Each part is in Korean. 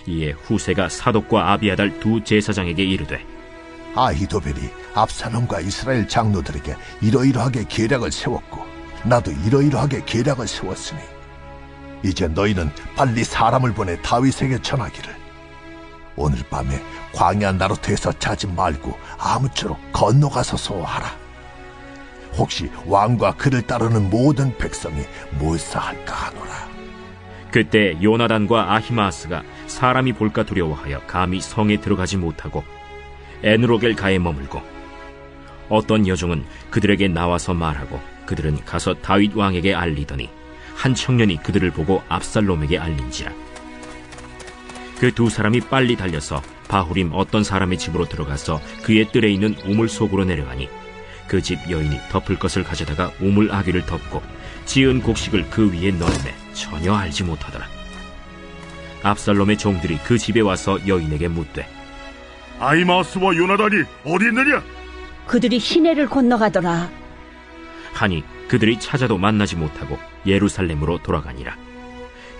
이에 후세가 사독과 아비아달 두 제사장에게 이르되, 아히도벨이 압살롬과 이스라엘 장로들에게 이러이러하게 계략을 세웠고 나도 이러이러하게 계략을 세웠으니 이제 너희는 빨리 사람을 보내 다윗에게 전하기를, 오늘 밤에 광야 나루터에서 자지 말고 아무쪼록 건너가서서 하라. 혹시 왕과 그를 따르는 모든 백성이 몰사할까 하노라. 그때 요나단과 아히마아스가 사람이 볼까 두려워하여 감히 성에 들어가지 못하고 에누로겔 가에 머물고, 어떤 여종은 그들에게 나와서 말하고 그들은 가서 다윗 왕에게 알리더니 한 청년이 그들을 보고 압살롬에게 알린지라. 그 두 사람이 빨리 달려서 바후림 어떤 사람의 집으로 들어가서 그의 뜰에 있는 우물 속으로 내려가니 그 집 여인이 덮을 것을 가져다가 우물 아귀를 덮고 지은 곡식을 그 위에 넣음에 전혀 알지 못하더라. 압살롬의 종들이 그 집에 와서 여인에게 묻되, 아히마아스와 요나단이 어디 있느냐? 그들이 시내를 건너가더라. 하니 그들이 찾아도 만나지 못하고 예루살렘으로 돌아가니라.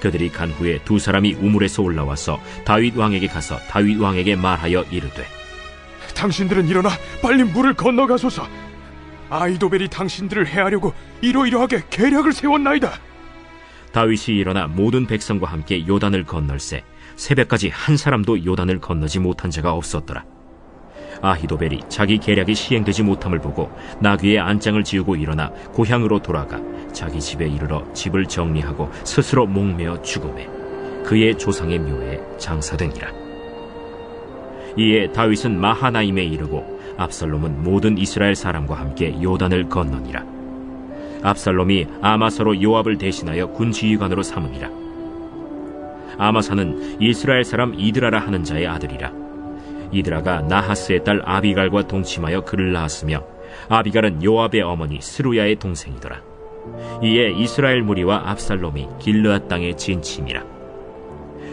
그들이 간 후에 두 사람이 우물에서 올라와서 다윗 왕에게 가서 다윗 왕에게 말하여 이르되, 당신들은 일어나 빨리 물을 건너가소서. 아히도벨이 당신들을 해하려고 이러이러하게 계략을 세웠나이다. 다윗이 일어나 모든 백성과 함께 요단을 건널새 새벽까지 한 사람도 요단을 건너지 못한 자가 없었더라. 아히도벨이 자기 계략이 시행되지 못함을 보고 나귀의 안장을 지우고 일어나 고향으로 돌아가 자기 집에 이르러 집을 정리하고 스스로 목매어 죽음에 그의 조상의 묘에 장사되니라. 이에 다윗은 마하나임에 이르고 압살롬은 모든 이스라엘 사람과 함께 요단을 건너니라. 압살롬이 아마사로 요압을 대신하여 군지휘관으로 삼으니라. 아마사는 이스라엘 사람 이드라라 하는 자의 아들이라. 이드라가 나하스의 딸 아비갈과 동침하여 그를 낳았으며 아비갈은 요압의 어머니 스루야의 동생이더라. 이에 이스라엘 무리와 압살롬이 길르앗 땅에 진침이라.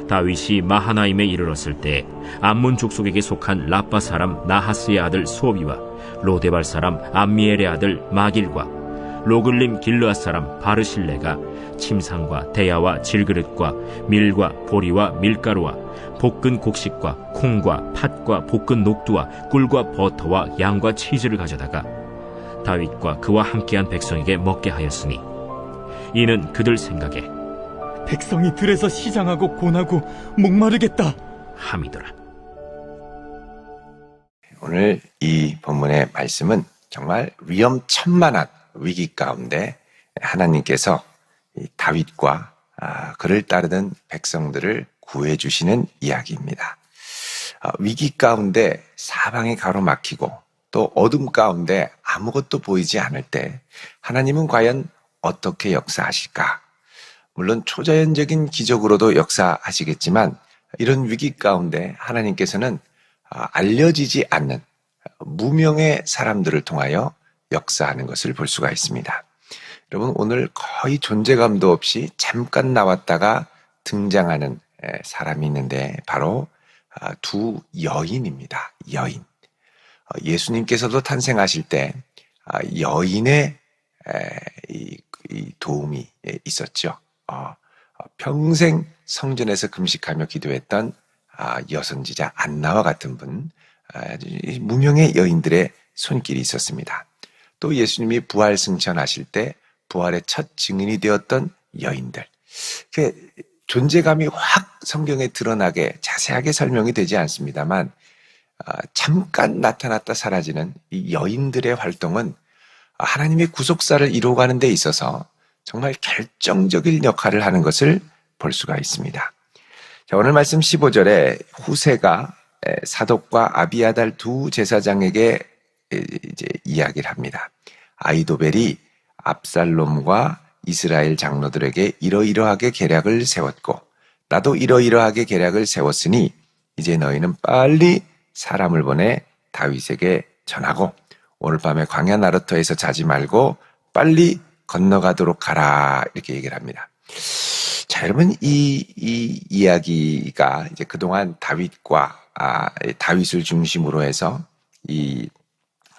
다윗이 마하나임에 이르렀을 때 암몬 족속에게 속한 라빠 사람 나하스의 아들 소비와 로데발 사람 암미엘의 아들 마길과 로글림 길르앗 사람 바르실레가 침상과 대야와 질그릇과 밀과 보리와 밀가루와 볶은 곡식과 콩과 팥과 볶은 녹두와 꿀과 버터와 양과 치즈를 가져다가 다윗과 그와 함께한 백성에게 먹게 하였으니 이는 그들 생각에 백성이 들에서 시장하고 고나고 목마르겠다 함이더라. 오늘 이 본문의 말씀은 정말 위험천만한 위기 가운데 하나님께서 다윗과 그를 따르는 백성들을 구해주시는 이야기입니다. 위기 가운데 사방이 가로막히고 또 어둠 가운데 아무것도 보이지 않을 때 하나님은 과연 어떻게 역사하실까? 물론 초자연적인 기적으로도 역사하시겠지만 이런 위기 가운데 하나님께서는 알려지지 않는 무명의 사람들을 통하여 역사하는 것을 볼 수가 있습니다. 여러분, 오늘 거의 존재감도 없이 잠깐 나왔다가 등장하는 사람이 있는데 바로 두 여인입니다. 여인. 예수님께서도 탄생하실 때 여인의 이 도움이 있었죠. 평생 성전에서 금식하며 기도했던 여선지자 안나와 같은 분, 무명의 여인들의 손길이 있었습니다. 또 예수님이 부활 승천하실 때 부활의 첫 증인이 되었던 여인들. 존재감이 확 성경에 드러나게 자세하게 설명이 되지 않습니다만 잠깐 나타났다 사라지는 이 여인들의 활동은 하나님의 구속사를 이루어가는 데 있어서 정말 결정적인 역할을 하는 것을 볼 수가 있습니다. 자, 오늘 말씀 15절에 후세가 사독과 아비아달 두 제사장에게 이제 이야기를 합니다. 아히도벨이 압살롬과 이스라엘 장로들에게 이러이러하게 계략을 세웠고 나도 이러이러하게 계략을 세웠으니 이제 너희는 빨리 사람을 보내 다윗에게 전하고 오늘 밤에 광야 나루터에서 자지 말고 빨리 건너가도록 하라, 이렇게 얘기를 합니다. 자, 여러분, 이 이야기가 이제 그동안 다윗과 다윗을 중심으로 해서 이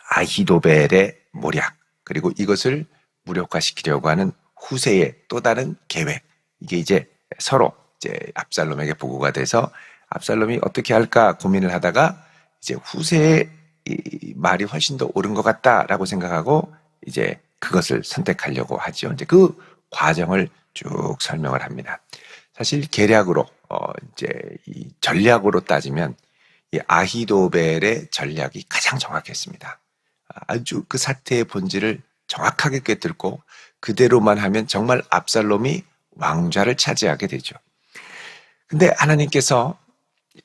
아히도벨의 모략, 그리고 이것을 무력화시키려고 하는 후세의 또 다른 계획, 이게 이제 서로 이제 압살롬에게 보고가 돼서 압살롬이 어떻게 할까 고민을 하다가 이제 후세의 이 말이 훨씬 더 옳은 것 같다라고 생각하고 이제 그것을 선택하려고 하죠. 이제 그 과정을 쭉 설명을 합니다. 사실 계략으로 이제 이 전략으로 따지면 이 아히도벨의 전략이 가장 정확했습니다. 아주 그 사태의 본질을 정확하게 꿰뚫고 그대로만 하면 정말 압살롬이 왕좌를 차지하게 되죠. 근데 하나님께서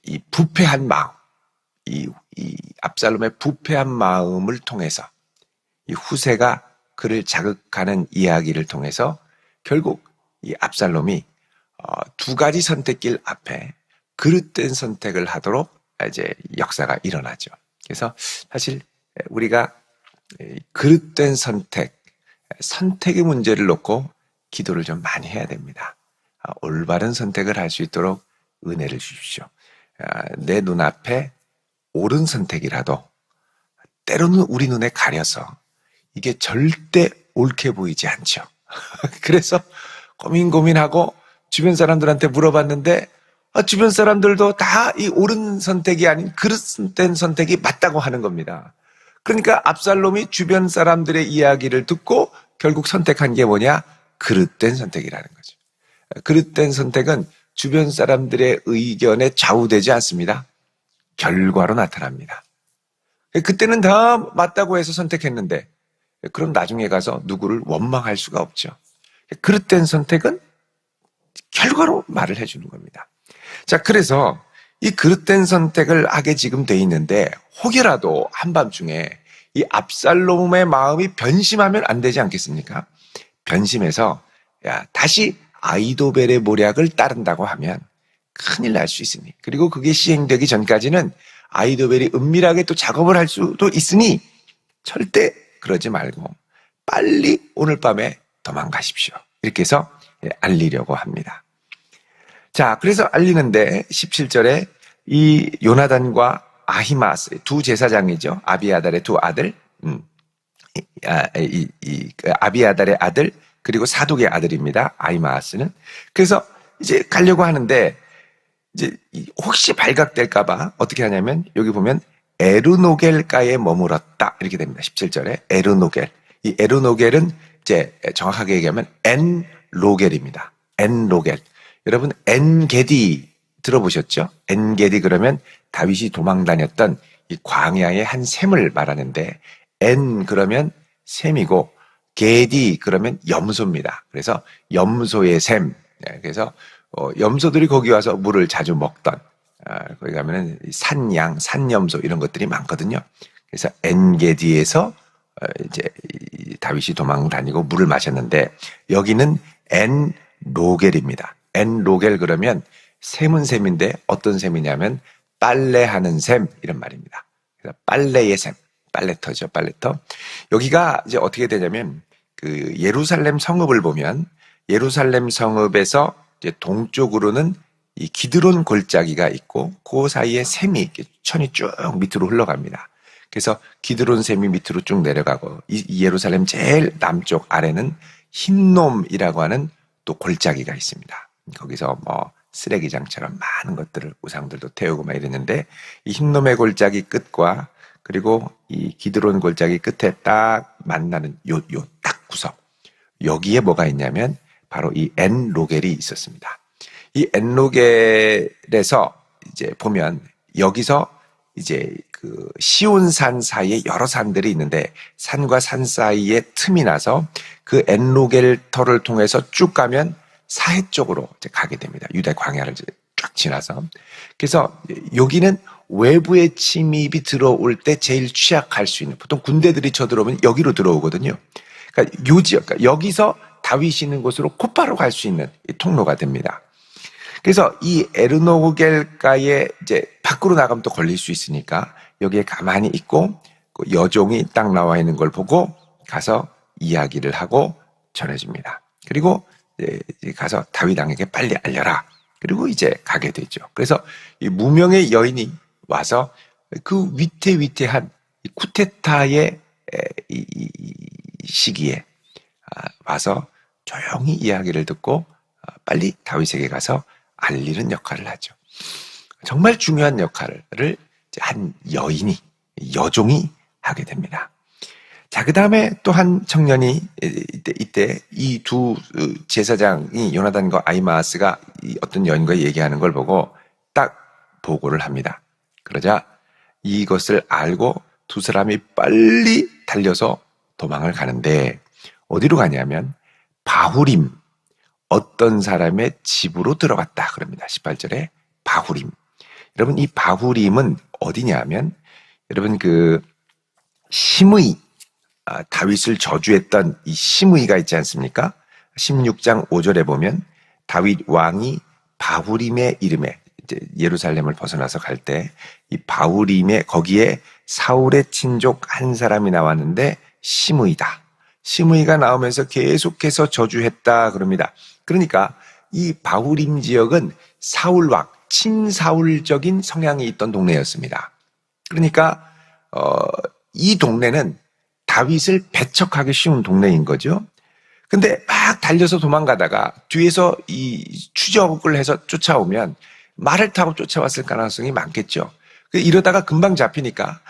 이 부패한 마음, 이 압살롬의 부패한 마음을 통해서 이 후세가 그를 자극하는 이야기를 통해서 결국 이 압살롬이 두 가지 선택길 앞에 그릇된 선택을 하도록 이제 역사가 일어나죠. 그래서 사실 우리가 그릇된 선택의 문제를 놓고 기도를 좀 많이 해야 됩니다. 올바른 선택을 할 수 있도록 은혜를 주십시오. 내 눈앞에 옳은 선택이라도 때로는 우리 눈에 가려서 이게 절대 옳게 보이지 않죠. 그래서 고민하고 주변 사람들한테 물어봤는데 주변 사람들도 다 이 옳은 선택이 아닌 그릇된 선택이 맞다고 하는 겁니다. 그러니까 압살롬이 주변 사람들의 이야기를 듣고 결국 선택한 게 뭐냐? 그릇된 선택이라는 거죠. 그릇된 선택은 주변 사람들의 의견에 좌우되지 않습니다. 결과로 나타납니다. 그때는 다 맞다고 해서 선택했는데 그럼 나중에 가서 누구를 원망할 수가 없죠. 그릇된 선택은 결과로 말을 해주는 겁니다. 자, 그래서 이 그릇된 선택을 하게 지금 돼 있는데 혹여라도 한밤중에 이 압살롬의 마음이 변심하면 안 되지 않겠습니까? 변심해서 다시 아히도벨의 모략을 따른다고 하면 큰일 날 수 있으니, 그리고 그게 시행되기 전까지는 아히도벨이 은밀하게 또 작업을 할 수도 있으니 절대 그러지 말고 빨리 오늘 밤에 도망가십시오. 이렇게 해서 알리려고 합니다. 자, 그래서 알리는데 17절에 이 요나단과 아히마스 두 제사장이죠. 아비아달의 두 아들, 아비아달의 아들 그리고 사독의 아들입니다. 아히마스는. 그래서 이제 가려고 하는데 이제 혹시 발각될까봐 어떻게 하냐면 여기 보면 에르노겔가에 머물었다 이렇게 됩니다. 17절에 에르노겔. 이 에르노겔은 이제 정확하게 얘기하면 엔로겔입니다. 엔로겔. 여러분 엔게디 들어보셨죠? 엔게디 그러면 다윗이 도망 다녔던 이 광야의 한 샘을 말하는데 엔 그러면 샘이고 게디 그러면 염소입니다. 그래서 염소의 샘. 그래서 염소들이 거기 와서 물을 자주 먹던 거기 가면은 산양, 산염소 이런 것들이 많거든요. 그래서 엔게디에서 이제 다윗이 도망 다니고 물을 마셨는데 여기는 엔로겔입니다. 엔로겔 그러면 샘은 샘인데 어떤 샘이냐면 빨래하는 샘 이런 말입니다. 그래서 빨래의 샘, 빨래터죠, 빨래터. 여기가 이제 어떻게 되냐면 그 예루살렘 성읍을 보면 예루살렘 성읍에서 이제 동쪽으로는 이 기드론 골짜기가 있고 그 사이에 샘이 이렇게 천이 쭉 밑으로 흘러갑니다. 그래서 기드론 샘이 밑으로 쭉 내려가고 이 예루살렘 제일 남쪽 아래는 힌놈이라고 하는 또 골짜기가 있습니다. 거기서 뭐 쓰레기장처럼 많은 것들을 우상들도 태우고 막 이랬는데 이 흰놈의 골짜기 끝과 그리고 이 기드론 골짜기 끝에 딱 만나는 요 딱 구석 여기에 뭐가 있냐면 바로 이 엔로겔이 있었습니다. 이 엔로겔에서 이제 보면 여기서 이제 그 시온산 사이에 여러 산들이 있는데 산과 산 사이에 틈이 나서 그 엔로겔 터를 통해서 쭉 가면 사해 쪽으로 이제 가게 됩니다. 유대 광야를 이제 쫙 지나서. 그래서 여기는 외부의 침입이 들어올 때 제일 취약할 수 있는, 보통 군대들이 쳐들어오면 여기로 들어오거든요. 그러니까 요 지역, 그러니까 여기서 다윗이 있는 곳으로 곧바로 갈 수 있는 이 통로가 됩니다. 그래서 이 에르노겔가에 이제 밖으로 나가면 또 걸릴 수 있으니까 여기에 가만히 있고 그 여종이 딱 나와 있는 걸 보고 가서 이야기를 하고 전해줍니다. 그리고 이제 가서 다윗 왕에게 빨리 알려라. 그리고 이제 가게 되죠. 그래서 이 무명의 여인이 와서 그 위태위태한 이 쿠데타의 이 시기에 와서 조용히 이야기를 듣고 빨리 다윗에게 가서 알리는 역할을 하죠. 정말 중요한 역할을 한 여인이, 여종이 하게 됩니다. 자, 그 다음에 또 한 청년이 이때 이 두 제사장이 요나단과 아히마아스가 어떤 여인과 얘기하는 걸 보고 딱 보고를 합니다. 그러자 이것을 알고 두 사람이 빨리 달려서 도망을 가는데 어디로 가냐면 바후림, 어떤 사람의 집으로 들어갔다 그럽니다. 18절에 바후림. 여러분, 이 바후림은 어디냐면 여러분 시므이, 다윗을 저주했던 이 시므이가 있지 않습니까? 16장 5절에 보면 다윗 왕이 바후림의 이름에 이제 예루살렘을 벗어나서 갈 때 이 바후림의 거기에 사울의 친족 한 사람이 나왔는데 시므이다. 시므이가 나오면서 계속해서 저주했다 그럽니다. 그러니까 이 바후림 지역은 사울왕, 친사울적인 성향이 있던 동네였습니다. 그러니까 이 동네는 다윗을 배척하기 쉬운 동네인 거죠. 근데 막 달려서 도망가다가 뒤에서 이 추적을 해서 쫓아오면 말을 타고 쫓아왔을 가능성이 많겠죠. 이러다가 금방 잡히니까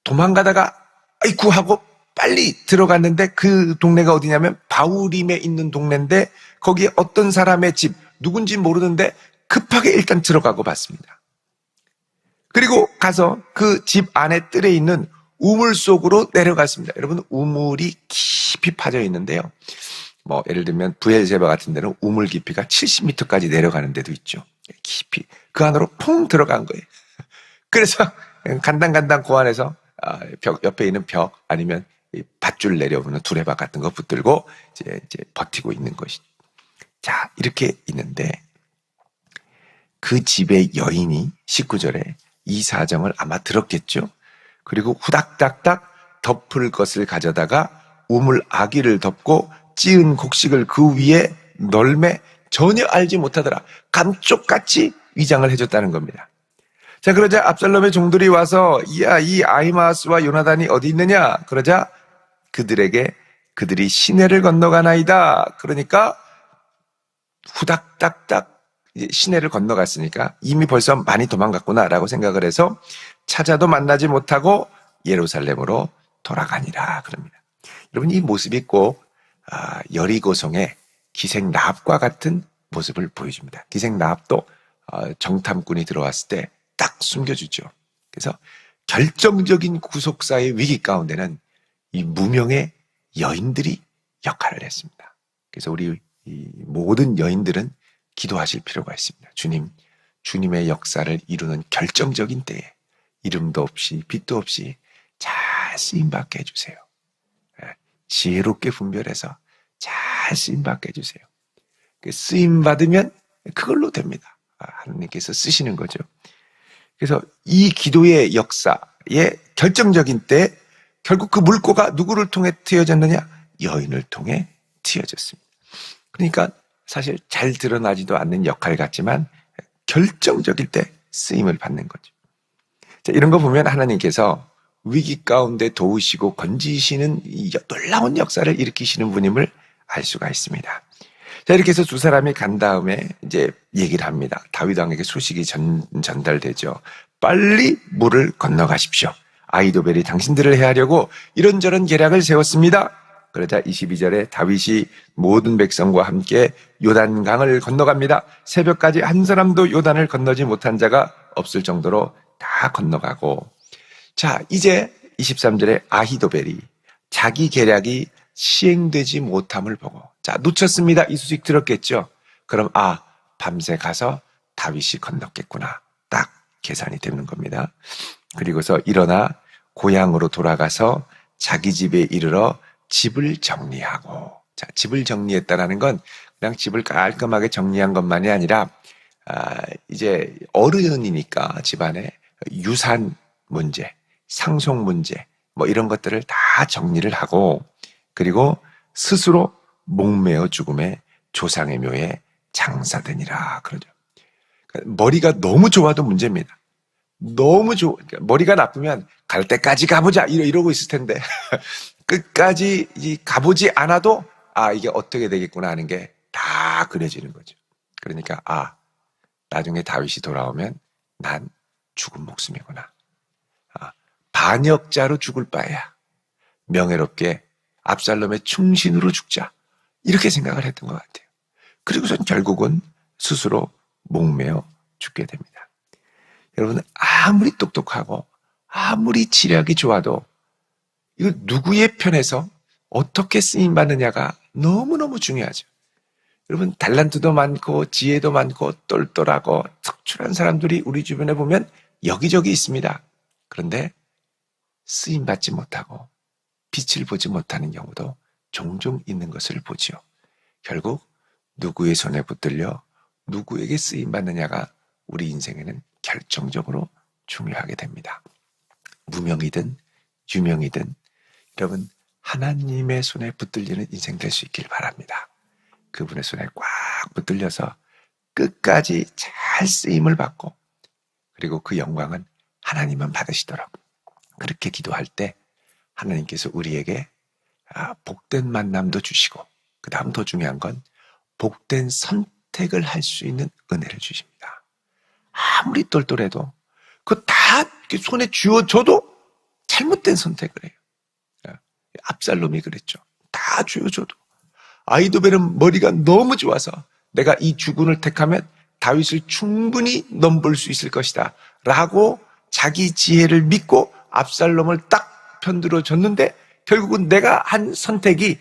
도망가다가 아이쿠 하고 빨리 들어갔는데 그 동네가 어디냐면 바후림에 있는 동네인데 거기에 어떤 사람의 집, 누군지 모르는데 급하게 일단 들어가고 봤습니다. 그리고 가서 그 집 안에 뜰에 있는 우물 속으로 내려갔습니다. 여러분, 우물이 깊이 파져 있는데요. 뭐 예를 들면 부엘제바 같은 데는 우물 깊이가 70m까지 내려가는 데도 있죠. 깊이 그 안으로 퐁 들어간 거예요. 그래서 간당간당 그 안에서 벽 옆에 있는 벽 아니면 밧줄 내려오는 두레박 같은 거 붙들고 이제 버티고 있는 것이죠. 자, 이렇게 있는데 그 집의 여인이 19절에 이 사정을 아마 들었겠죠. 그리고 후닥닥닥 덮을 것을 가져다가 우물 아기를 덮고 찌은 곡식을 그 위에 널매 전혀 알지 못하더라. 감쪽같이 위장을 해줬다는 겁니다. 자, 그러자 압살롬의 종들이 와서 이 아히마아스와 요나단이 어디 있느냐? 그러자 그들이 시내를 건너가나이다. 그러니까 후닥닥닥 시내를 건너갔으니까 이미 벌써 많이 도망갔구나라고 생각을 해서 찾아도 만나지 못하고 예루살렘으로 돌아가니라 그럽니다. 여러분, 이 모습이 꼭 여리고성의 기생 라합과 같은 모습을 보여줍니다. 기생 라합도 정탐꾼이 들어왔을 때 딱 숨겨주죠. 그래서 결정적인 구속사의 위기 가운데는 이 무명의 여인들이 역할을 했습니다. 그래서 우리 이 모든 여인들은 기도하실 필요가 있습니다. 주님의 역사를 이루는 결정적인 때에 이름도 없이 빛도 없이 잘 쓰임받게 해주세요. 지혜롭게 분별해서 잘 쓰임받게 해주세요. 쓰임받으면 그걸로 됩니다. 하나님께서 쓰시는 거죠. 그래서 이 기도의 역사의 결정적인 때 결국 그 물꼬가 누구를 통해 트여졌느냐? 여인을 통해 트여졌습니다. 그러니까 사실 잘 드러나지도 않는 역할 같지만 결정적일 때 쓰임을 받는 거죠. 자, 이런 거 보면 하나님께서 위기 가운데 도우시고 건지시는 이 놀라운 역사를 일으키시는 분임을 알 수가 있습니다. 자, 이렇게 해서 두 사람이 간 다음에 이제 얘기를 합니다. 다윗 왕에게 소식이 전달되죠. 빨리 물을 건너가십시오. 아히도벨이 당신들을 해하려고 이런저런 계략을 세웠습니다. 그러자 22절에 다윗이 모든 백성과 함께 요단강을 건너갑니다. 새벽까지 한 사람도 요단을 건너지 못한 자가 없을 정도로 다 건너가고, 자, 이제 23절에 아히도벨이 자기 계략이 시행되지 못함을 보고, 자, 놓쳤습니다. 이 소식 들었겠죠? 그럼 밤새 가서 다윗이 건넜겠구나. 딱 계산이 되는 겁니다. 그리고서 일어나 고향으로 돌아가서 자기 집에 이르러 집을 정리하고, 자, 집을 정리했다라는 건 그냥 집을 깔끔하게 정리한 것만이 아니라 이제 어른이니까 집안에 유산 문제, 상속 문제 뭐 이런 것들을 다 정리를 하고, 그리고 스스로 목매어 죽음에 조상의 묘에 장사되니라 그러죠. 머리가 너무 좋아도 문제입니다. 너무 머리가 나쁘면 갈 때까지 가보자 이러고 있을 텐데 끝까지 가보지 않아도 이게 어떻게 되겠구나 하는 게 다 그려지는 거죠. 그러니까 나중에 다윗이 돌아오면 난 죽은 목숨이구나. 반역자로 죽을 바에야 명예롭게 압살롬의 충신으로 죽자. 이렇게 생각을 했던 것 같아요. 그리고선 결국은 스스로 목매어 죽게 됩니다. 여러분, 아무리 똑똑하고 아무리 지략이 좋아도 이거 누구의 편에서 어떻게 쓰임받느냐가 너무너무 중요하죠. 여러분, 달란트도 많고 지혜도 많고 똘똘하고 특출한 사람들이 우리 주변에 보면 여기저기 있습니다. 그런데 쓰임받지 못하고 빛을 보지 못하는 경우도 종종 있는 것을 보지요. 결국 누구의 손에 붙들려 누구에게 쓰임받느냐가 우리 인생에는 결정적으로 중요하게 됩니다. 무명이든 유명이든 여러분, 하나님의 손에 붙들리는 인생 될 수 있길 바랍니다. 그분의 손에 꽉 붙들려서 끝까지 잘 쓰임을 받고, 그리고 그 영광은 하나님만 받으시도록 그렇게 기도할 때 하나님께서 우리에게 복된 만남도 주시고, 그 다음 더 중요한 건 복된 선택을 할 수 있는 은혜를 주십니다. 아무리 똘똘해도 그거 다 손에 쥐어줘도 잘못된 선택을 해요. 압살롬이 그랬죠. 다 쥐어줘도. 아히도벨은 머리가 너무 좋아서 내가 이 주군을 택하면 다윗을 충분히 넘볼 수 있을 것이다 라고 자기 지혜를 믿고 압살롬을 딱 편들어 줬는데, 결국은 내가 한 선택이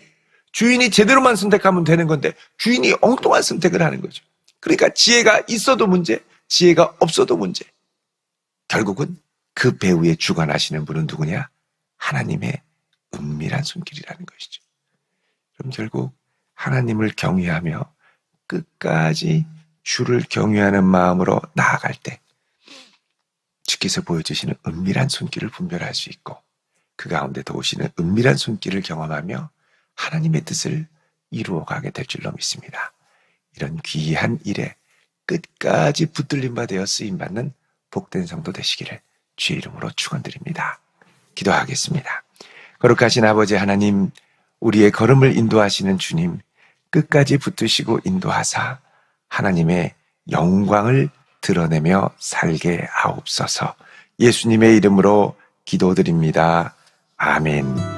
주인이 제대로만 선택하면 되는 건데 주인이 엉뚱한 선택을 하는 거죠. 그러니까 지혜가 있어도 문제, 지혜가 없어도 문제. 결국은 그 배후에 주관하시는 분은 누구냐? 하나님의 은밀한 손길이라는 것이죠. 그럼 결국 하나님을 경외하며 끝까지 주를 경외하는 마음으로 나아갈 때 주께서 보여주시는 은밀한 손길을 분별할 수 있고, 그 가운데 도우시는 은밀한 손길을 경험하며 하나님의 뜻을 이루어가게 될 줄로 믿습니다. 이런 귀한 일에 끝까지 붙들림 바 되어 쓰임받는 복된 성도 되시기를 주의 이름으로 축원드립니다. 기도하겠습니다. 거룩하신 아버지 하나님, 우리의 걸음을 인도하시는 주님, 끝까지 붙드시고 인도하사 하나님의 영광을 드러내며 살게 하옵소서. 예수님의 이름으로 기도드립니다. 아멘.